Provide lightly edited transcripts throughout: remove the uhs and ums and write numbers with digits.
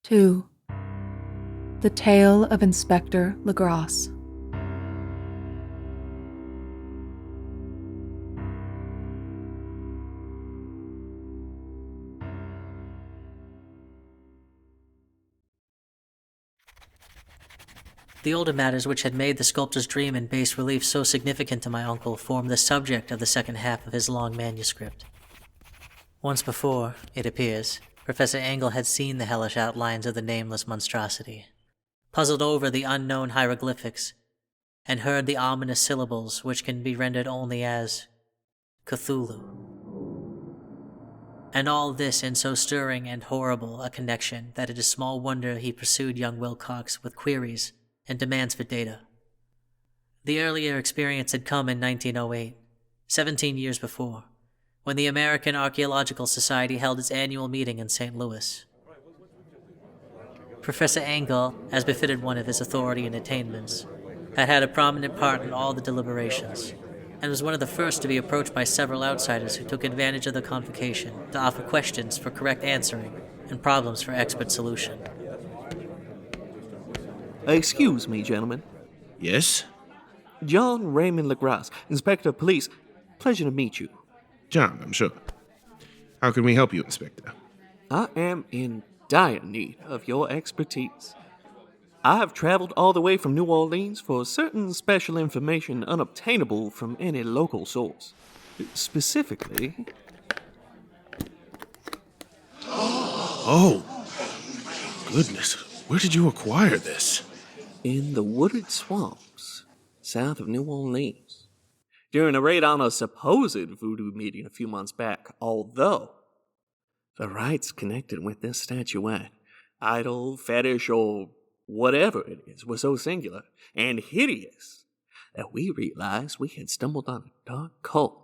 2. The Tale of Inspector Legrassse. The older matters which had made the sculptor's dream in bas relief so significant to my uncle formed the subject of the second half of his long manuscript. Once before, it appears, Professor Angell had seen the hellish outlines of the nameless monstrosity, puzzled over the unknown hieroglyphics, and heard the ominous syllables which can be rendered only as Cthulhu. And all this in so stirring and horrible a connection that it is small wonder he pursued young Wilcox with queries and demands for data. The earlier experience had come in 1908, 17 years before, when the American Archaeological Society held its annual meeting in St. Louis. Professor Angell, as befitted one of his authority and attainments, had had a prominent part in all the deliberations, and was one of the first to be approached by several outsiders who took advantage of the convocation to offer questions for correct answering and problems for expert solution. Excuse me, gentlemen. Yes? John Raymond LeGrasse, Inspector of Police. Pleasure to meet you. John, I'm sure. How can we help you, Inspector? I am in dire need of your expertise. I have traveled all the way from New Orleans for certain special information unobtainable from any local source. Specifically... Oh, goodness. Where did you acquire this? In the wooded swamps south of New Orleans, during a raid on a supposed voodoo meeting a few months back, although the rites connected with this statuette, idol, fetish, or whatever it is, were so singular and hideous that we realized we had stumbled on a dark cult,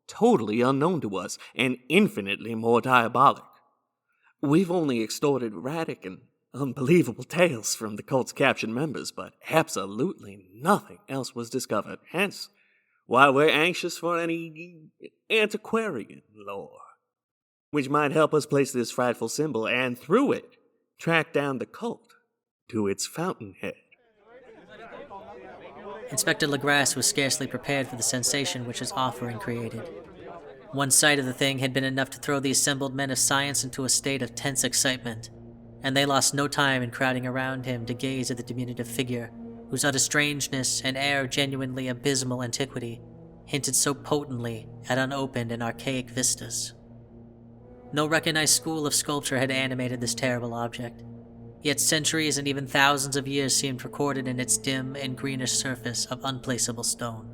totally unknown to us and infinitely more diabolic. We've only extorted erratic and unbelievable tales from the cult's captured members, but absolutely nothing else was discovered. Hence, why we're anxious for any antiquarian lore, which might help us place this frightful symbol and, through it, track down the cult to its fountainhead. Inspector Legrassse was scarcely prepared for the sensation which his offering created. One sight of the thing had been enough to throw the assembled men of science into a state of tense excitement, and they lost no time in crowding around him to gaze at the diminutive figure, whose utter strangeness and air of genuinely abysmal antiquity hinted so potently at unopened and archaic vistas. No recognized school of sculpture had animated this terrible object, yet centuries and even thousands of years seemed recorded in its dim and greenish surface of unplaceable stone.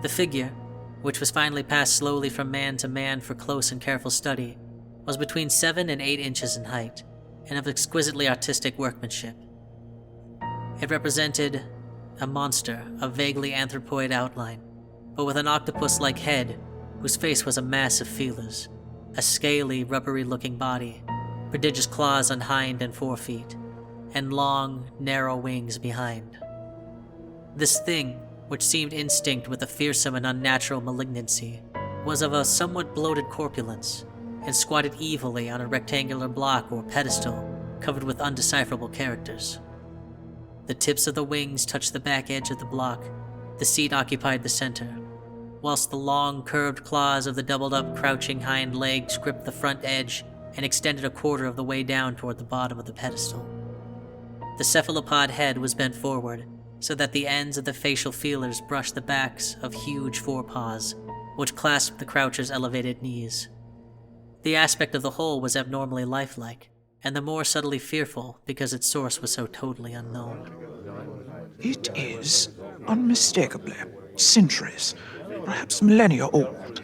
The figure, which was finally passed slowly from man to man for close and careful study, was between 7 and 8 inches in height, and of exquisitely artistic workmanship. It represented a monster of vaguely anthropoid outline, but with an octopus-like head whose face was a mass of feelers, a scaly, rubbery-looking body, prodigious claws on hind and forefeet, and long, narrow wings behind. This thing, which seemed instinct with a fearsome and unnatural malignancy, was of a somewhat bloated corpulence, and squatted evilly on a rectangular block or pedestal covered with undecipherable characters. The tips of the wings touched the back edge of the block, the seat occupied the center, whilst the long, curved claws of the doubled-up, crouching hind legs gripped the front edge and extended a quarter of the way down toward the bottom of the pedestal. The cephalopod head was bent forward, so that the ends of the facial feelers brushed the backs of huge forepaws, which clasped the croucher's elevated knees. The aspect of the whole was abnormally lifelike, and the more subtly fearful because its source was so totally unknown. It is, unmistakably, centuries, perhaps millennia old.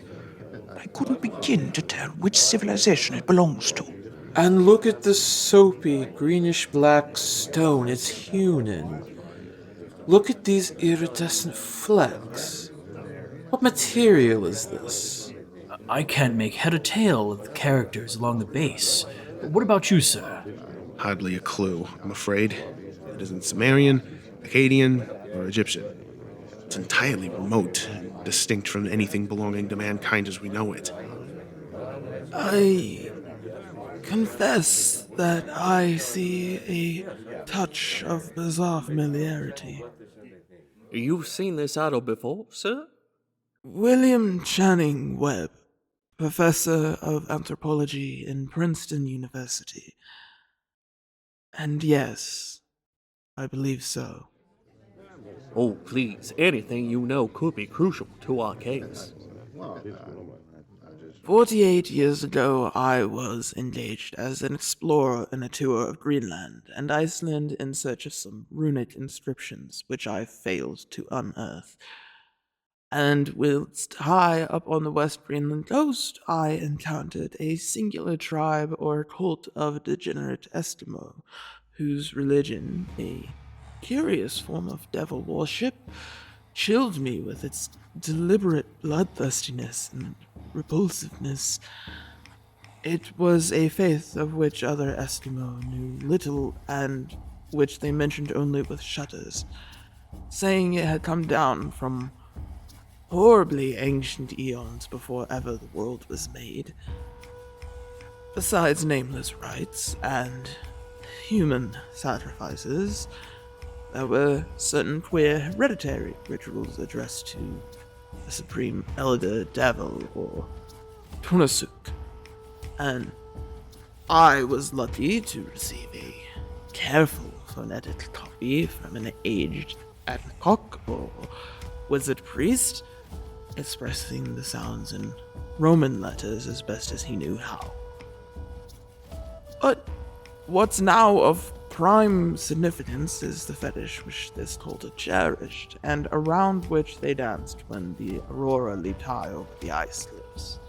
I couldn't begin to tell which civilization it belongs to. And look at the soapy, greenish-black stone it's hewn in. Look at these iridescent flecks. What material is this? I can't make head or tail of the characters along the base. What about you, sir? Hardly a clue, I'm afraid. It isn't Sumerian, Akkadian, or Egyptian. It's entirely remote and distinct from anything belonging to mankind as we know it. confess that I see a touch of bizarre familiarity. You've seen this idol before, sir? William Channing Webb, professor of anthropology in Princeton University. And yes, I believe so. Oh, please, anything you know could be crucial to our case. 48 years ago, I was engaged as an explorer in a tour of Greenland and Iceland in search of some runic inscriptions, which I failed to unearth. And whilst high up on the West Greenland coast, I encountered a singular tribe or cult of degenerate Eskimo, whose religion, a curious form of devil worship, chilled me with its deliberate bloodthirstiness and repulsiveness. It was a faith of which other Eskimo knew little and which they mentioned only with shudders, saying it had come down from horribly ancient eons before ever the world was made. Besides nameless rites and human sacrifices, there were certain queer hereditary rituals addressed to the Supreme Elder Devil or Tunasuk, and I was lucky to receive a careful phonetic copy from an aged Adnakok or wizard priest, expressing the sounds in Roman letters as best as he knew how. But what's now of prime significance is the fetish which this cult had cherished, and around which they danced when the aurora leaped high over the ice cliffs.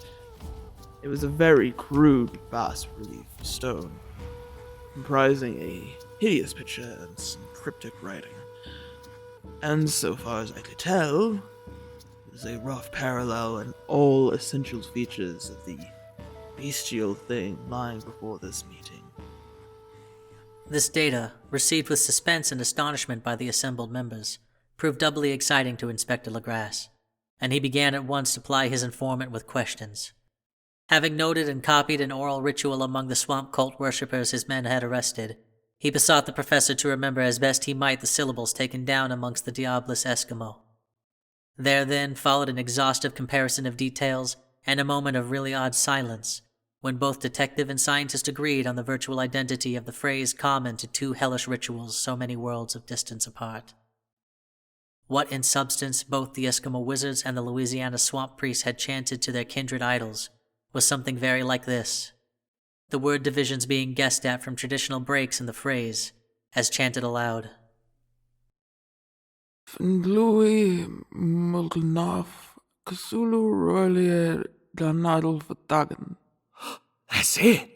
It was a very crude bas-relief stone, comprising a hideous picture and some cryptic writing. And so far as I could tell, it was a rough parallel in all essential features of the bestial thing lying before this meeting. This data, received with suspense and astonishment by the assembled members, proved doubly exciting to Inspector Legrasse, and he began at once to ply his informant with questions. Having noted and copied an oral ritual among the swamp cult worshippers his men had arrested, he besought the professor to remember as best he might the syllables taken down amongst the Diabolus Eskimo. There then followed an exhaustive comparison of details and a moment of really odd silence, when both detective and scientist agreed on the virtual identity of the phrase common to two hellish rituals so many worlds of distance apart. What in substance both the Eskimo wizards and the Louisiana swamp priests had chanted to their kindred idols was something very like this, the word divisions being guessed at from traditional breaks in the phrase, as chanted aloud. Fnglui mulgnaf Cthulhu roilier ganadal vatagan. That's it.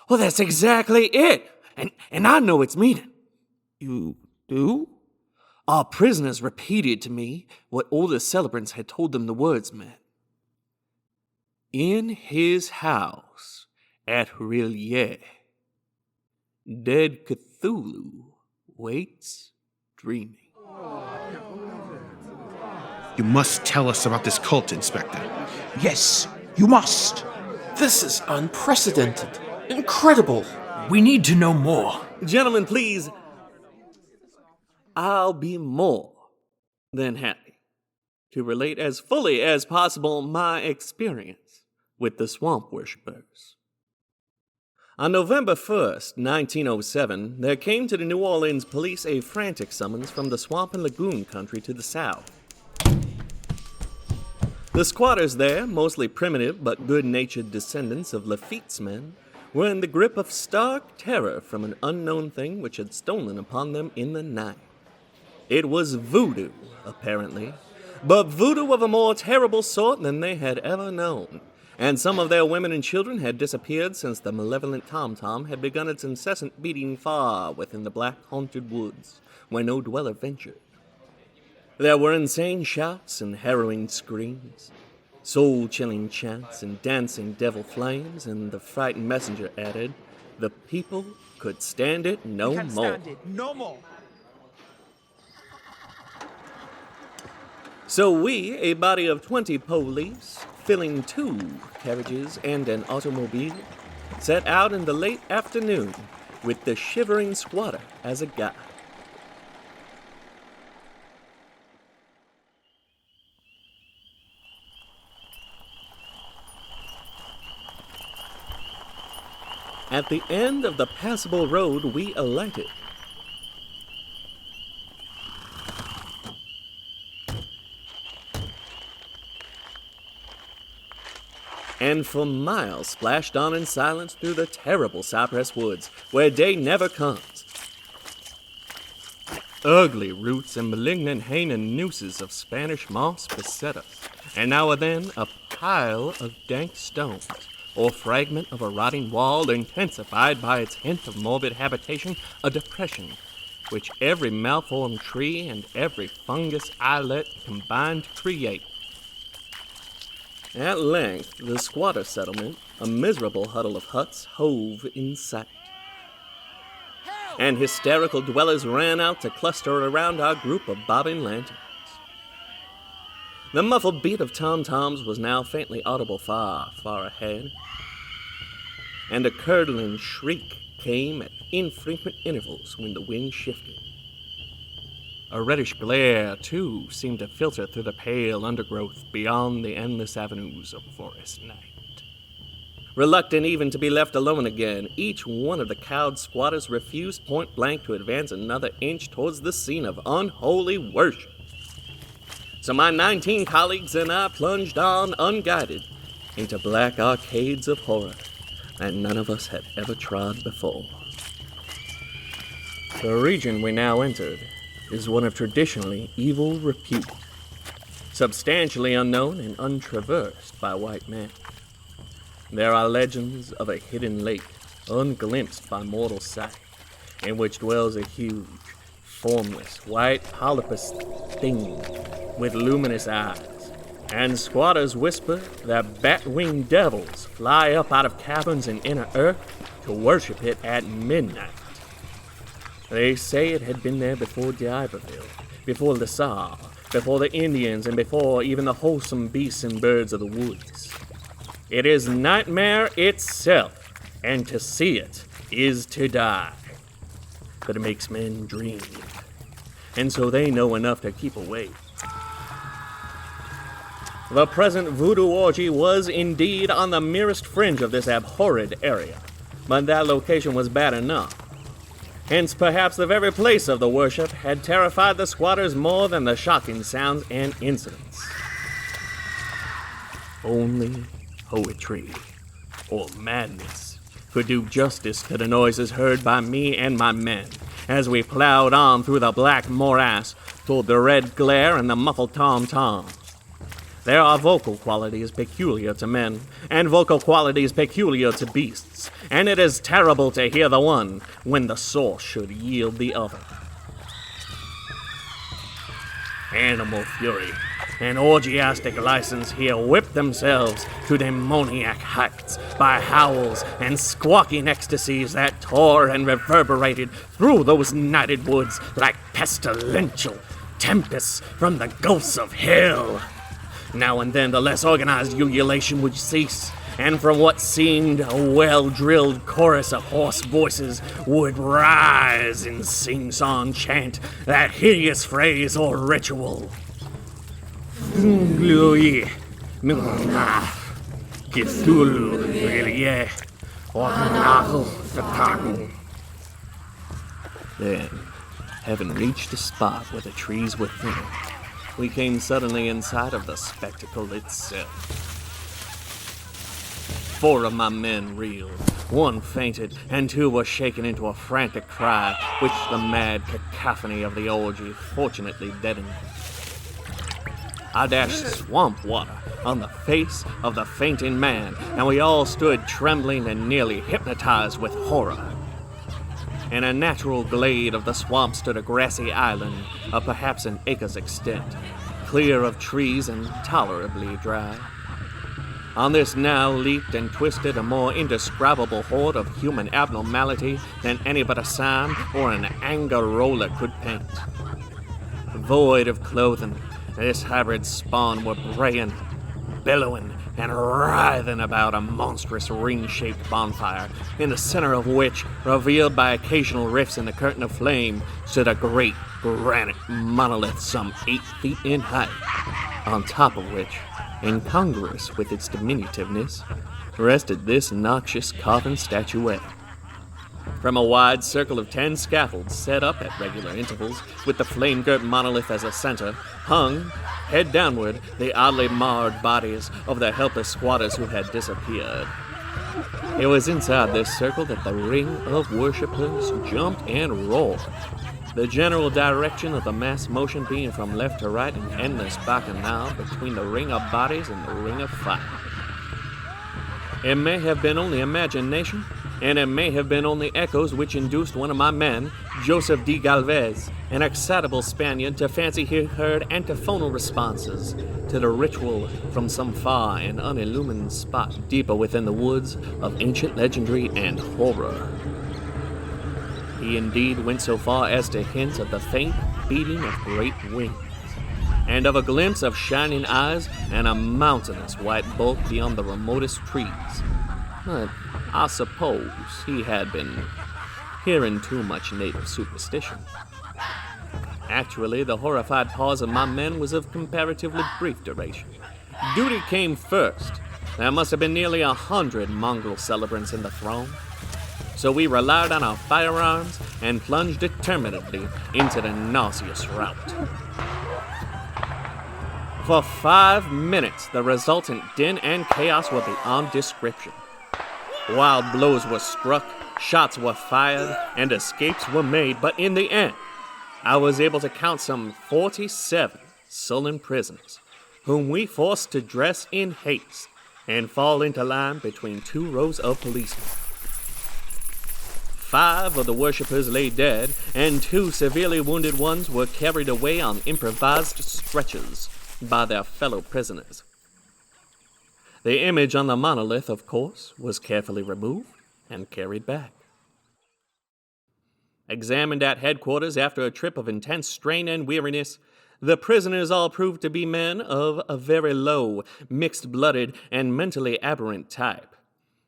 Well, that's exactly it. And I know its meaning. You do? Our prisoners repeated to me what all the celebrants had told them the words meant. In his house at Rillier, dead Cthulhu waits dreaming. You must tell us about this cult, Inspector. Yes, you must. This is unprecedented. Incredible. We need to know more. Gentlemen, please. I'll be more than happy to relate as fully as possible my experience with the swamp worshippers. On November 1st, 1907, there came to the New Orleans police a frantic summons from the swamp and lagoon country to the south. The squatters there, mostly primitive but good-natured descendants of Lafitte's men, were in the grip of stark terror from an unknown thing which had stolen upon them in the night. It was voodoo, apparently, but voodoo of a more terrible sort than they had ever known, and some of their women and children had disappeared since the malevolent tom-tom had begun its incessant beating far within the black haunted woods, where no dweller ventured. There were insane shouts and harrowing screams, soul-chilling chants and dancing devil flames, and the frightened messenger added, the people could stand it no more. So we, a body of 20 police, filling 2 carriages and an automobile, set out in the late afternoon with the shivering squatter as a guide. At the end of the passable road, we alighted. And for miles splashed on in silence through the terrible cypress woods, where day never comes. Ugly roots and malignant hanging nooses of Spanish moss beset us, and now and then a pile of dank stones, or fragment of a rotting wall intensified by its hint of morbid habitation, a depression, which every malformed tree and every fungus islet combined to create. At length, the squatter settlement, a miserable huddle of huts, hove in sight. And hysterical dwellers ran out to cluster around our group of bobbing lanterns. The muffled beat of tom-toms was now faintly audible far, far ahead, and a curdling shriek came at infrequent intervals when the wind shifted. A reddish glare, too, seemed to filter through the pale undergrowth beyond the endless avenues of forest night. Reluctant even to be left alone again, each one of the cowed squatters refused point-blank to advance another inch towards the scene of unholy worship. So my 19 colleagues and I plunged on unguided into black arcades of horror that none of us had ever trod before. The region we now entered is one of traditionally evil repute, substantially unknown and untraversed by white men. There are legends of a hidden lake, unglimpsed by mortal sight, in which dwells a huge, formless, white polypus thing with luminous eyes, and squatters whisper that bat-winged devils fly up out of caverns in inner earth to worship it at midnight. They say it had been there before D'Iberville, before the Saw, before the Indians, and before even the wholesome beasts and birds of the woods. It is nightmare itself, and to see it is to die. But it makes men dream, and so they know enough to keep awake. The present voodoo orgy was indeed on the merest fringe of this abhorred area, but that location was bad enough. Hence, perhaps the very place of the worship had terrified the squatters more than the shocking sounds and incidents. Only poetry, or madness, could do justice to the noises heard by me and my men as we plowed on through the black morass toward the red glare and the muffled tom-toms. There are vocal qualities peculiar to men, and vocal qualities peculiar to beasts, and it is terrible to hear the one when the source should yield the other. Animal fury and orgiastic license here whip themselves to demoniac heights by howls and squawking ecstasies that tore and reverberated through those nighted woods like pestilential tempests from the gulfs of hell. Now and then the less organized ululation would cease, and from what seemed a well-drilled chorus of hoarse voices would rise in sing-song chant that hideous phrase or ritual. Cthulhu, Then, having reached a spot where the trees were thinner, we came suddenly in sight of the spectacle itself. 4 of my men reeled, 1 fainted, and 2 were shaken into a frantic cry, which the mad cacophony of the orgy fortunately deadened. I dashed swamp water on the face of the fainting man, and we all stood trembling and nearly hypnotized with horror. In a natural glade of the swamp stood a grassy island of perhaps an acre's extent, clear of trees and tolerably dry. On this now leaped and twisted a more indescribable horde of human abnormality than any but a sign or an anger roller could paint. Void of clothing, this hybrid spawn were braying, bellowing and writhing about a monstrous ring-shaped bonfire, in the center of which, revealed by occasional rifts in the curtain of flame, stood a great granite monolith some 8 feet in height, on top of which, incongruous with its diminutiveness, rested this noxious carven statuette. From a wide circle of 10 scaffolds set up at regular intervals, with the flame-girt monolith as a center, hung, head downward, the oddly marred bodies of the helpless squatters who had disappeared. It was inside this circle that the ring of worshippers jumped and roared, the general direction of the mass motion being from left to right in endless bacchanal between the ring of bodies and the ring of fire. It may have been only imagination, and it may have been only echoes which induced one of my men, Joseph D. Galvez, an excitable Spaniard, to fancy he heard antiphonal responses to the ritual from some far and unillumined spot deeper within the woods of ancient legendary and horror. He indeed went so far as to hint of the faint beating of great wings, and of a glimpse of shining eyes and a mountainous white bulk beyond the remotest trees. But I suppose he had been hearing too much native superstition. Actually, the horrified pause of my men was of comparatively brief duration. Duty came first. There must have been nearly 100 mongrel celebrants in the throng. So we relied on our firearms and plunged determinedly into the nauseous rout. For 5 minutes, the resultant din and chaos were beyond description. Wild blows were struck, shots were fired, and escapes were made, but in the end, I was able to count some 47 sullen prisoners, whom we forced to dress in haste and fall into line between 2 rows of policemen. 5 of the worshippers lay dead, and 2 severely wounded ones were carried away on improvised stretchers by their fellow prisoners. The image on the monolith, of course, was carefully removed and carried back. Examined at headquarters after a trip of intense strain and weariness, the prisoners all proved to be men of a very low, mixed-blooded, and mentally aberrant type.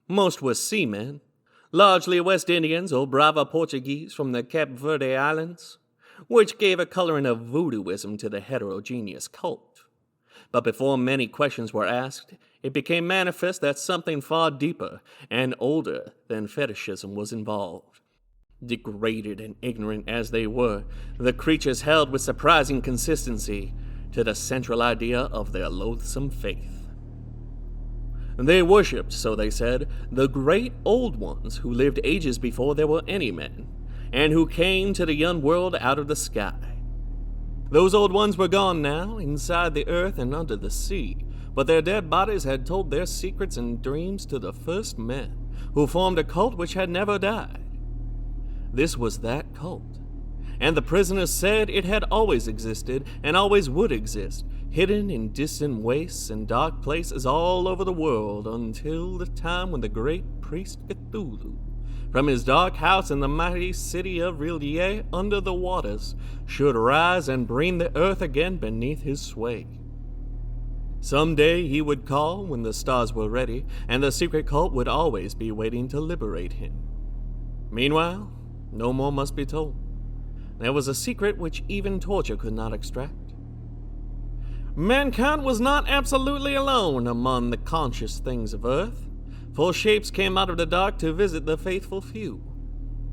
Most were seamen, largely West Indians or Brava Portuguese from the Cape Verde Islands, which gave a coloring of voodooism to the heterogeneous cult. But before many questions were asked, it became manifest that something far deeper and older than fetishism was involved. Degraded and ignorant as they were, the creatures held with surprising consistency to the central idea of their loathsome faith. They worshipped, so they said, the great old ones who lived ages before there were any men, and who came to the young world out of the sky. Those old ones were gone now, inside the earth and under the sea, but their dead bodies had told their secrets and dreams to the first men, who formed a cult which had never died. This was that cult, and the prisoners said it had always existed and always would exist, hidden in distant wastes and dark places all over the world until the time when the great priest Cthulhu, from his dark house in the mighty city of Rillier under the waters, should rise and bring the earth again beneath his sway. Someday he would call when the stars were ready, and the secret cult would always be waiting to liberate him. Meanwhile, no more must be told. There was a secret which even torture could not extract. Mankind was not absolutely alone among the conscious things of earth, for shapes came out of the dark to visit the faithful few.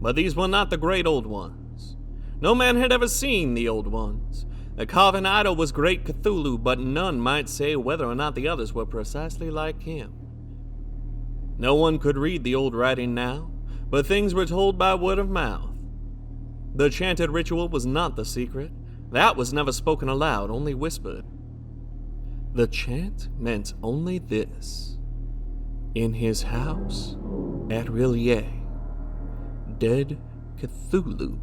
But these were not the great old ones. No man had ever seen the old ones. The carven idol was great Cthulhu, but none might say whether or not the others were precisely like him. No one could read the old writing now, but things were told by word of mouth. The chanted ritual was not the secret. That was never spoken aloud, only whispered. The chant meant only this. In his house at Rillier, dead Cthulhu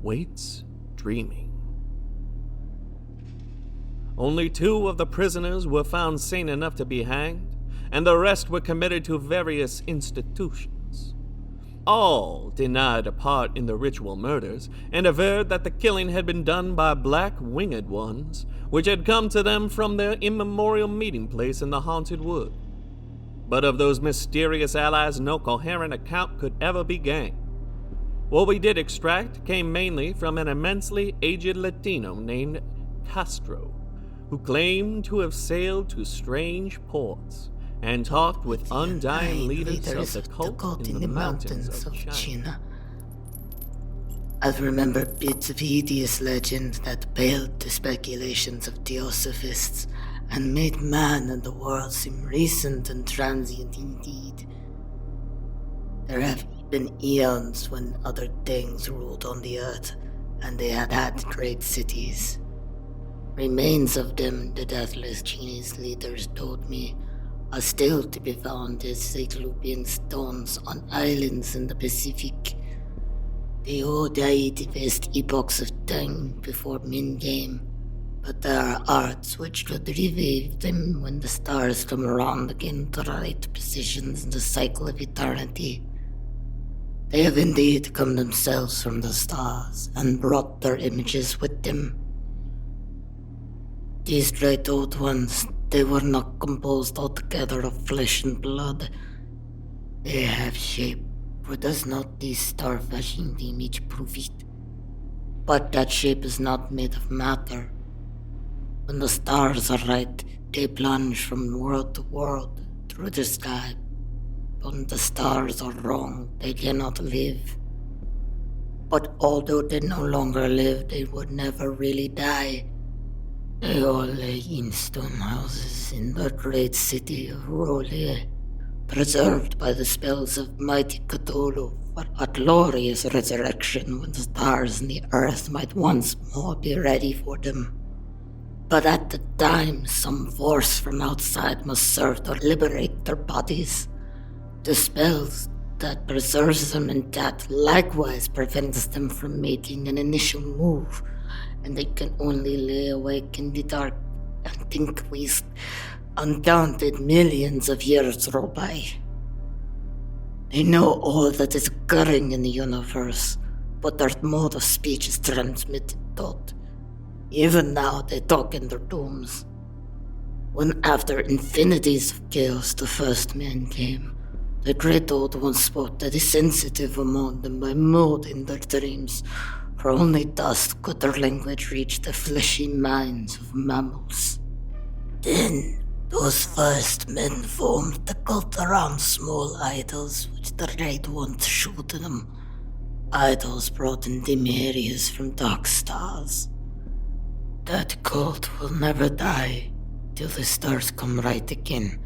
waits dreaming. Only 2 of the prisoners were found sane enough to be hanged, and the rest were committed to various institutions. all denied a part in the ritual murders and averred that the killing had been done by black winged ones, which had come to them from their immemorial meeting place in the haunted wood. But of those mysterious allies, no coherent account could ever be gained. What we did extract came mainly from an immensely aged Latino named Castro, who claimed to have sailed to strange ports and talked with undying leaders of the cult in the mountains of China. I've remembered bits of hideous legend that paled the speculations of theosophists and made man and the world seem recent and transient indeed. There have been eons when other things ruled on the earth, and they had great cities. Remains of them, the deathless Chinese leaders told me, are still to be found as Cyclopean stones on islands in the Pacific. They all died in vast epochs of time before men came, but there are arts which could revive them when the stars come around again to right positions in the cycle of eternity. They have indeed come themselves from the stars and brought their images with them. These great old ones, they were not composed altogether of flesh and blood. They have shape, for does not this star-fashioned image prove it? But that shape is not made of matter. When the stars are right, they plunge from world to world through the sky. When the stars are wrong, they cannot live. But although they no longer live, they would never really die. They all lay in stone houses in the great city of Rollier, preserved by the spells of mighty Cthulhu for a glorious resurrection when the stars and the earth might once more be ready for them. But at the time, some force from outside must serve to liberate their bodies. The spells that preserves them in death likewise prevents them from making an initial move, and they can only lay awake in the dark and think with uncounted millions of years roll by. They know all that is occurring in the universe, but their mode of speech is transmitted thought. Even now they talk in their dooms. When after infinities of chaos the first man came, the great old one spoke to the sensitive among them by molding their dreams, for only thus could their language reach the fleshy minds of mammals. Then those first men formed the cult around small idols which the great ones showed them. Idols brought in dim areas from dark stars. That cult will never die till the stars come right again,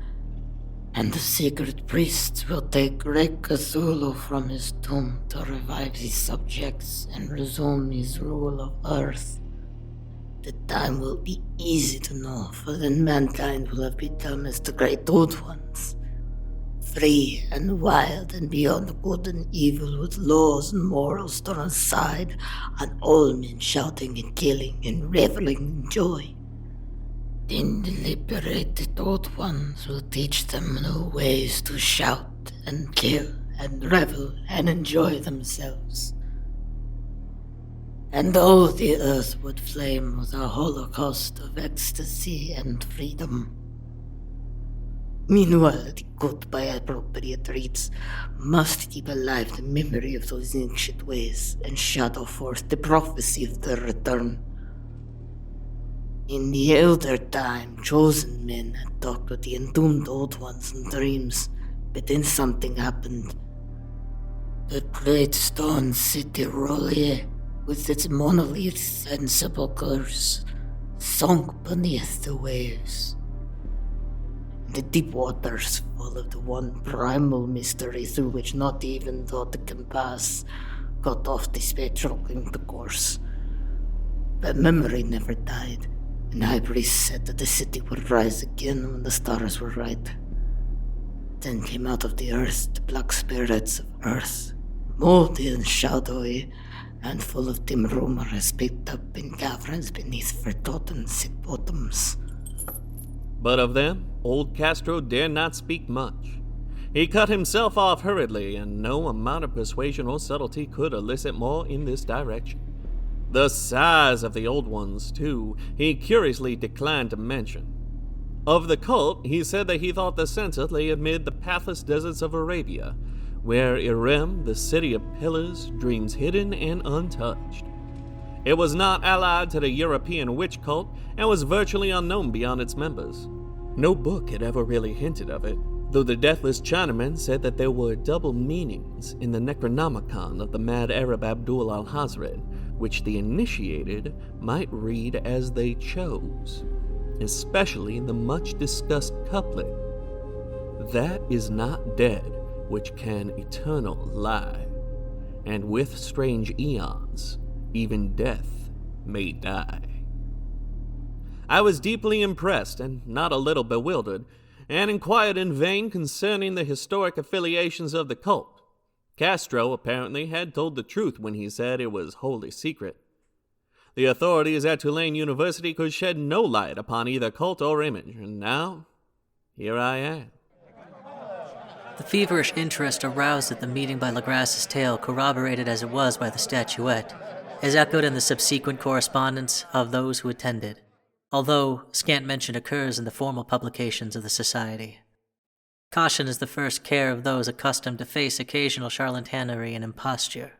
and the secret priests will take great Cthulhu from his tomb to revive his subjects and resume his rule of Earth. The time will be easy to know, for then mankind will have become as the great old ones, free and wild and beyond good and evil, with laws and morals thrown aside, and all men shouting and killing and reveling in joy. Then the liberated old ones will teach them new ways to shout and kill and revel and enjoy themselves. And all the earth would flame with a holocaust of ecstasy and freedom. Meanwhile, the good by appropriate rites must keep alive the memory of those ancient ways and shadow forth the prophecy of their return. In the elder time, chosen men had talked with the entombed old ones in dreams, but then something happened. The great stone city Rollier, with its monoliths and sepulchres, sunk beneath the waves. The deep waters full of the one primal mystery through which not even thought can pass, cut off the spectral intercourse. But memory never died. And high priest said that the city would rise again when the stars were right. Then came out of the earth the black spirits of earth, moldy and shadowy, and full of dim rumors picked up in caverns beneath forgotten sea bottoms. But of them, old Castro dare not speak much. He cut himself off hurriedly, and no amount of persuasion or subtlety could elicit more in this direction. The size of the old ones, too, he curiously declined to mention. Of the cult, he said that he thought the center lay amid the pathless deserts of Arabia, where Irem, the city of pillars, dreams hidden and untouched. It was not allied to the European witch cult and was virtually unknown beyond its members. No book had ever really hinted of it, though the Deathless Chinaman said that there were double meanings in the Necronomicon of the mad Arab Abdul al-Hazred, which the initiated might read as they chose, especially the much-discussed couplet, "That is not dead which can eternal lie, and with strange eons, even death may die." I was deeply impressed and not a little bewildered, and inquired in vain concerning the historic affiliations of the cult. Castro apparently had told the truth when he said it was wholly secret. The authorities at Tulane University could shed no light upon either cult or image, and now, here I am. The feverish interest aroused at the meeting by Legrasse's tale, corroborated as it was by the statuette, is echoed in the subsequent correspondence of those who attended, although scant mention occurs in the formal publications of the Society. Caution is the first care of those accustomed to face occasional charlatanery and imposture.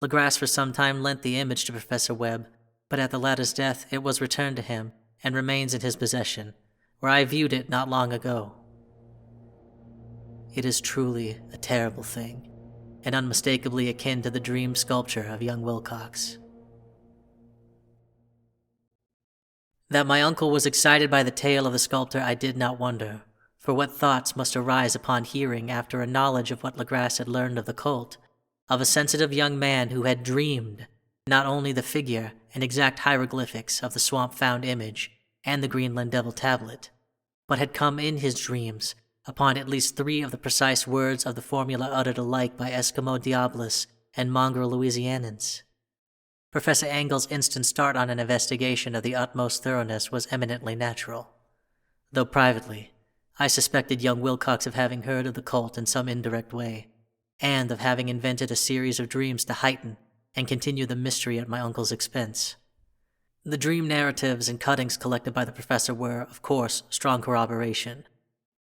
Legrasse for some time lent the image to Professor Webb, but at the latter's death it was returned to him and remains in his possession, where I viewed it not long ago. It is truly a terrible thing, and unmistakably akin to the dream sculpture of young Wilcox. That my uncle was excited by the tale of the sculptor I did not wonder, for what thoughts must arise upon hearing, after a knowledge of what Legrasse had learned of the cult, of a sensitive young man who had dreamed not only the figure and exact hieroglyphics of the swamp-found image and the Greenland Devil tablet, but had come in his dreams upon at least 3 of the precise words of the formula uttered alike by Eskimo Diabolus and mongrel Louisianans. Professor Angell's instant start on an investigation of the utmost thoroughness was eminently natural, though privately, I suspected young Wilcox of having heard of the cult in some indirect way, and of having invented a series of dreams to heighten and continue the mystery at my uncle's expense. The dream narratives and cuttings collected by the professor were, of course, strong corroboration,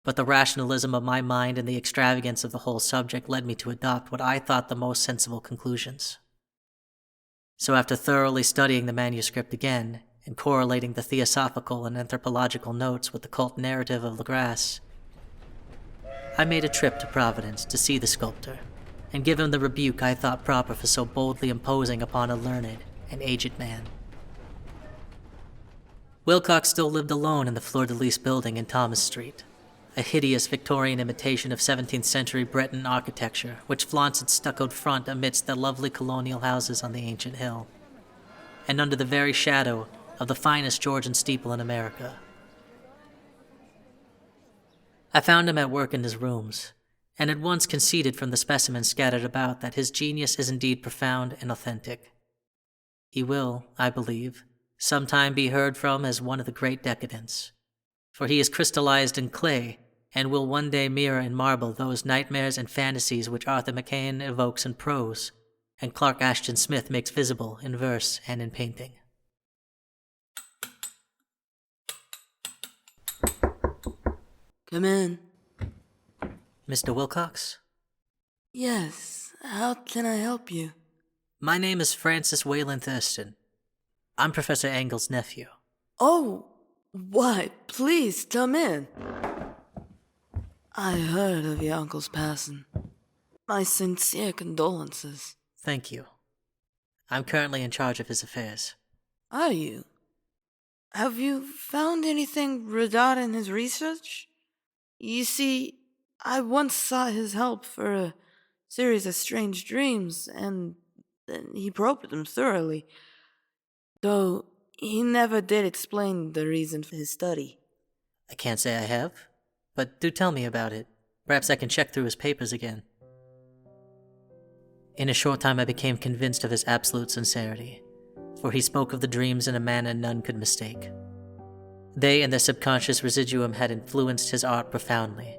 but the rationalism of my mind and the extravagance of the whole subject led me to adopt what I thought the most sensible conclusions. So after thoroughly studying the manuscript again, and correlating the theosophical and anthropological notes with the cult narrative of Legrasse, I made a trip to Providence to see the sculptor, and give him the rebuke I thought proper for so boldly imposing upon a learned and aged man. Wilcox still lived alone in the fleur-de-lis building in Thomas Street, a hideous Victorian imitation of 17th century Breton architecture which flaunts its stuccoed front amidst the lovely colonial houses on the ancient hill, and under the very shadow of the finest Georgian steeple in America. I found him at work in his rooms, and at once conceded from the specimens scattered about that his genius is indeed profound and authentic. He will, I believe, sometime be heard from as one of the great decadents, for he is crystallized in clay and will one day mirror in marble those nightmares and fantasies which Arthur McCain evokes in prose, and Clark Ashton Smith makes visible in verse and in painting. Come in. Mr. Wilcox? Yes, how can I help you? My name is Francis Wayland Thurston. I'm Professor Angell's nephew. Oh, why, please come in. I heard of your uncle's passing. My sincere condolences. Thank you. I'm currently in charge of his affairs. Are you? Have you found anything regarding his research? You see, I once sought his help for a series of strange dreams, and he probed them thoroughly, though he never did explain the reason for his study. I can't say I have, but do tell me about it. Perhaps I can check through his papers again. In a short time I became convinced of his absolute sincerity, for he spoke of the dreams in a manner none could mistake. They and their subconscious residuum had influenced his art profoundly,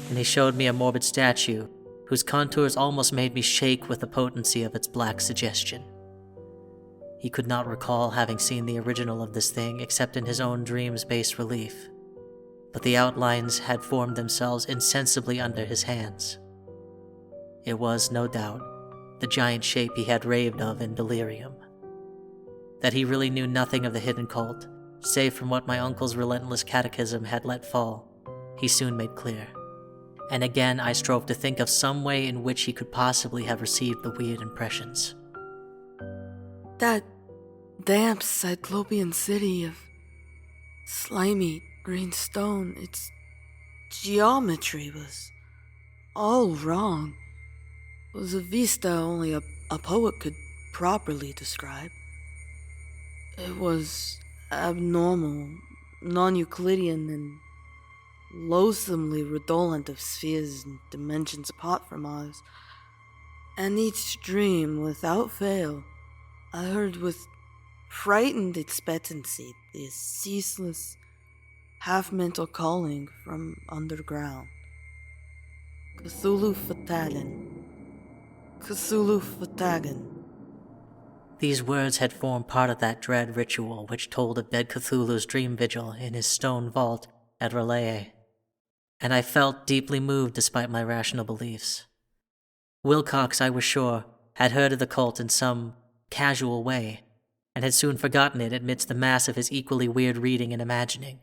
and he showed me a morbid statue whose contours almost made me shake with the potency of its black suggestion. He could not recall having seen the original of this thing except in his own dream's bas relief, but the outlines had formed themselves insensibly under his hands. It was, no doubt, the giant shape he had raved of in delirium. That he really knew nothing of the hidden cult, save from what my uncle's relentless catechism had let fall, he soon made clear. And again I strove to think of some way in which he could possibly have received the weird impressions. That damp cyclopean city of slimy green stone, its geometry was all wrong. It was a vista only a poet could properly describe. It was abnormal, non-Euclidean, and loathsomely redolent of spheres and dimensions apart from ours. And each dream, without fail, I heard with frightened expectancy the ceaseless, half-mental calling from underground. Cthulhu Fatagan. Cthulhu Fatagan. These words had formed part of that dread ritual which told of dead Cthulhu's dream vigil in his stone vault at R'lyeh, and I felt deeply moved despite my rational beliefs. Wilcox, I was sure, had heard of the cult in some casual way, and had soon forgotten it amidst the mass of his equally weird reading and imagining.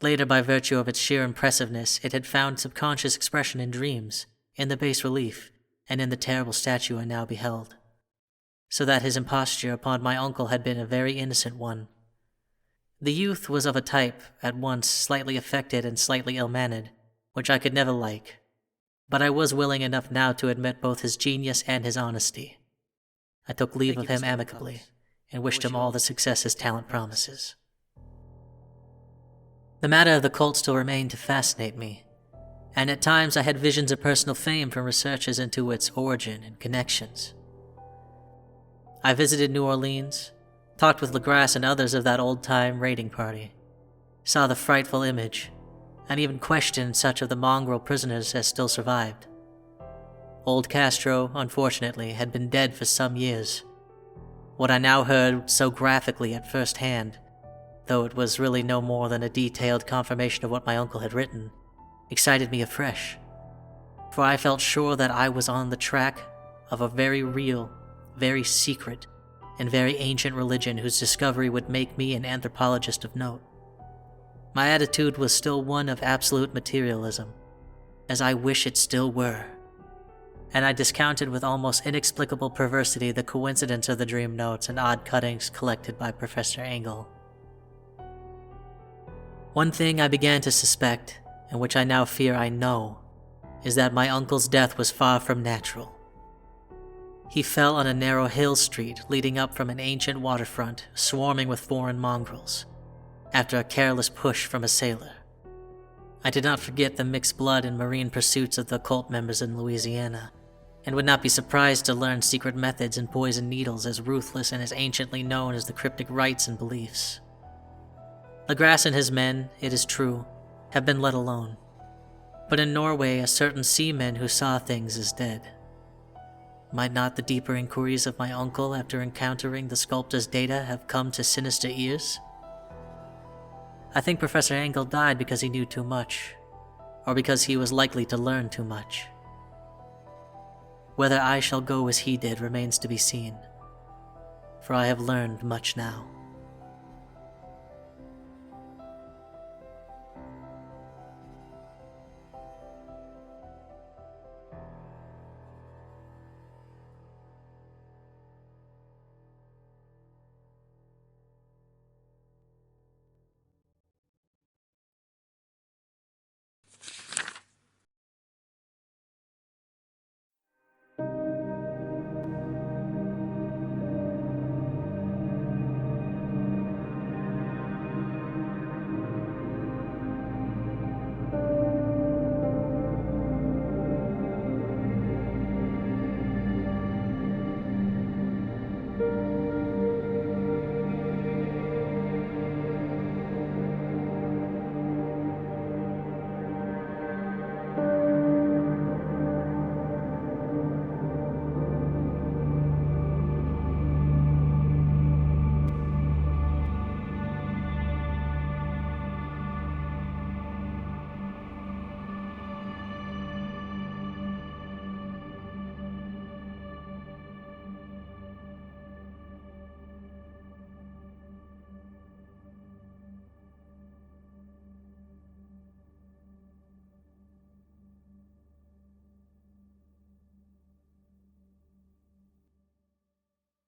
Later, by virtue of its sheer impressiveness, it had found subconscious expression in dreams, in the bas relief, and in the terrible statue I now beheld. So that his imposture upon my uncle had been a very innocent one. The youth was of a type, at once slightly affected and slightly ill-mannered, which I could never like, but I was willing enough now to admit both his genius and his honesty. I took leave of him amicably, and wished him all the success his talent promises. The matter of the cult still remained to fascinate me, and at times I had visions of personal fame from researches into its origin and connections. I visited New Orleans, talked with Legrasse and others of that old-time raiding party, saw the frightful image, and even questioned such of the mongrel prisoners as still survived. Old Castro, unfortunately, had been dead for some years. What I now heard so graphically at first hand, though it was really no more than a detailed confirmation of what my uncle had written, excited me afresh, for I felt sure that I was on the track of a very real, very secret, and very ancient religion whose discovery would make me an anthropologist of note. My attitude was still one of absolute materialism, as I wish it still were, and I discounted with almost inexplicable perversity the coincidence of the dream notes and odd cuttings collected by Professor Angell. One thing I began to suspect, and which I now fear I know, is that my uncle's death was far from natural. He fell on a narrow hill street leading up from an ancient waterfront swarming with foreign mongrels, after a careless push from a sailor. I did not forget the mixed blood and marine pursuits of the cult members in Louisiana, and would not be surprised to learn secret methods and poison needles as ruthless and as anciently known as the cryptic rites and beliefs. Legrasse and his men, it is true, have been let alone, but in Norway a certain seaman who saw things is dead. Might not the deeper inquiries of my uncle after encountering the sculptor's data have come to sinister ears? I think Professor Angell died because he knew too much, or because he was likely to learn too much. Whether I shall go as he did remains to be seen, for I have learned much now.